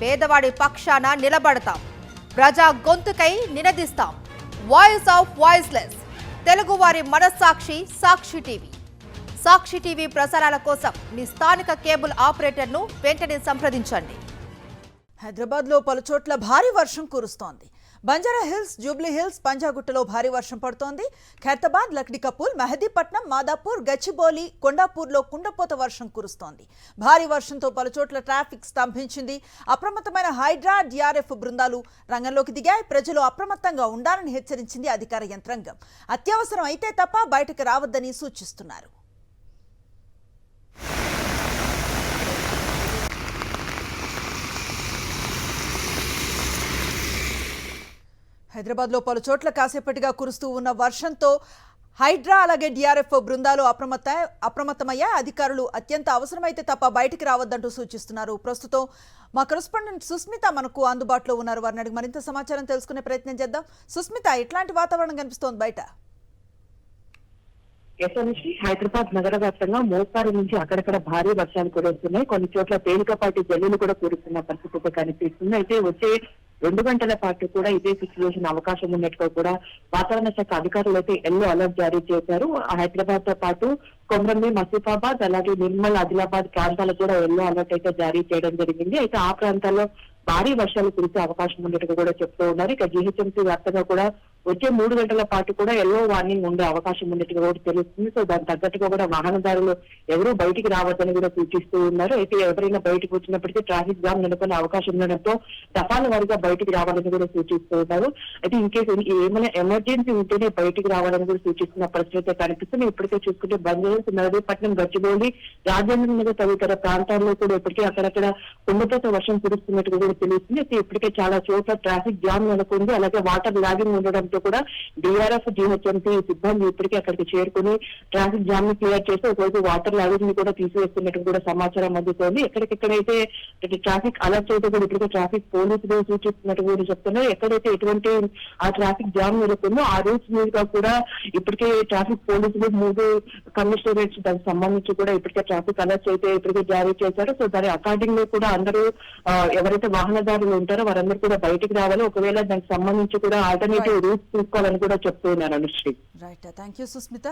పేదవాడి పక్షాన నిలబడతాం, ప్రజా గొంతుకై నినదిస్తాం. వాయిస్ ఆఫ్ వాయిస్లెస్, తెలుగువారి మనస్సాక్షి సాక్షి టీవీ. సాక్షి టీవీ ప్రసారాల కోసం మీ స్థానిక కేబుల్ ఆపరేటర్ను వెంటనే సంప్రదించండి. హైదరాబాద్లో పలుచోట్ల భారీ వర్షం కురుస్తోంది. బంజారా హిల్స్, జూబ్లీ హిల్స్, పంజాగుట్టలో భారీ వర్షం పడుతోంది. ఖైరతాబాద్, లక్డికపూల్, మెహదీపట్నం, మాదాపూర్, గచ్చిబౌలి, కొండాపూర్లో కుండపోత వర్షం కురుస్తోంది. భారీ వర్షంతో పలుచోట్ల ట్రాఫిక్ స్తంభించింది. అప్రమత్తమైన హైడ్రా, డిఆర్ఎఫ్ బృందాలు రంగంలోకి దిగాయి. ప్రజలు అప్రమత్తంగా ఉండాలని హెచ్చరించింది అధికార యంత్రాంగం. అత్యవసరం అయితే తప్ప బయటకు రావద్దని సూచిస్తున్నారు. హైదరాబాద్లో పలుచోట్ల కాసేపటిగా కురుస్తూ ఉన్న వర్షంతో హైడ్రా అలాగే డిఆర్ఎఫ్ బృందాలు అప్రమత్తమయ్యా. అధికారులు అత్యంత అవసరమైతే తప్ప బయటికి రావద్దంటూ సూచిస్తున్నారు. ప్రస్తుతం మా కరెస్పాండెంట్ సుస్మిత మనకు అందుబాటులో ఉన్నారు. వారిని అడిగి మరింత సమాచారం తెలుసుకునే ప్రయత్నం చేద్దాం. సుస్మిత, ఎట్లాంటి వాతావరణం కనిపిస్తోంది బయట? హైదరాబాద్ నగర వ్యాప్తంగా మోస్తారు నుంచి అక్కడక్కడ భారీ వర్షాలు కురుస్తున్నాయి. కొన్ని చోట్ల తేలికపాటి జల్లులు కూడా కురుస్తున్న పరిస్థితి కనిపిస్తుంది. అయితే వచ్చే 2 గంటల పాటు కూడా ఇదే సిచ్యువేషన్ అవకాశం ఉన్నట్టుగా కూడా వాతావరణ శాఖ అధికారులు అయితే ఎల్లో అలర్ట్ జారీ చేశారు. హైదరాబాద్ తో పాటు కొమరంభీం, మసిఫాబాద్ అలాగే నిర్మల్, ఆదిలాబాద్ ప్రాంతాలకు కూడా ఎల్లో అలర్ట్ అయితే జారీ చేయడం జరిగింది. అయితే ఆ ప్రాంతాల్లో భారీ వర్షాలు కురిసే అవకాశం ఉన్నట్టుగా కూడా చెప్తూ ఉన్నారు. ఇక జీహెచ్ఎంసీ వ్యాప్తంగా కూడా వచ్చే 3 గంటల పాటు కూడా ఎల్లో వార్నింగ్ ఉండే అవకాశం ఉన్నట్టుగా కూడా తెలుస్తుంది. సో దానికి తగ్గట్టుగా కూడా వాహనదారులు ఎవరూ బయటికి రావద్దని కూడా సూచిస్తూ ఉన్నారు. అయితే ఎవరైనా బయటకు వచ్చినప్పటికీ ట్రాఫిక్ జామ్ నెలకొనే అవకాశం ఉండడంతో దఫాల వారీగా బయటికి రావాలని కూడా సూచిస్తూ ఉన్నారు. అయితే ఇంకేస్ ఏమైనా ఎమర్జెన్సీ ఉంటేనే బయటికి రావాలని కూడా సూచిస్తున్న పరిస్థితి కనిపిస్తుంది. ఇప్పటికే చూసుకుంటే బంజారాస్, మెహదీపట్నం, గచ్చిబౌలి, రాజేంద్ర నగర్ తదితర ప్రాంతాల్లో కూడా ఇప్పటికే అక్కడక్కడ కుండపోత వర్షం కురుస్తున్నట్టుగా కూడా తెలుస్తుంది. అయితే ఇప్పటికే చాలా చోట్ల ట్రాఫిక్ జామ్ నెలకొంది. అలాగే వాటర్ లాగింగ్ ఉండడంతో కూడా డిఆర్ఎఫ్, జీహెచ్ఎంసీ సిబ్బంది ఇప్పటికే అక్కడికి చేరుకుని ట్రాఫిక్ జామ్ ని క్లియర్ చేసి ఒకవైపు వాటర్ లాగింగ్ ని కూడా తీసివేస్తున్నట్టు కూడా సమాచారం అందుతోంది. ఎక్కడికెక్కడైతే ట్రాఫిక్ అలర్ట్ అయితే కూడా ఇప్పటికే ట్రాఫిక్ పోలీసులు సూచిస్తున్నట్టు కూడా చెప్తున్నారు. ఎక్కడైతే ఎటువంటి ఆ ట్రాఫిక్ జామ్ నెలకొందో ఆ రూట్స్ మీదుగా కూడా ఇప్పటికే ట్రాఫిక్ పోలీసులు 3 కమిషనరేట్స్ దానికి సంబంధించి కూడా ఇప్పటికే ట్రాఫిక్ అలర్ట్స్ అయితే ఇప్పటికే జారీ చేశారు. సో దాని అకార్డింగ్ లో కూడా అందరూ ఎవరైతే వాహనదారులు ఉంటారో వారందరూ కూడా బయటికి రావాలి. ఒకవేళ దానికి సంబంధించి కూడా ఆల్టర్నేటివ్ రూట్స్ తీసుకోవాలని కూడా చెప్తున్నారు Anushree. Right, thank you Susmitha.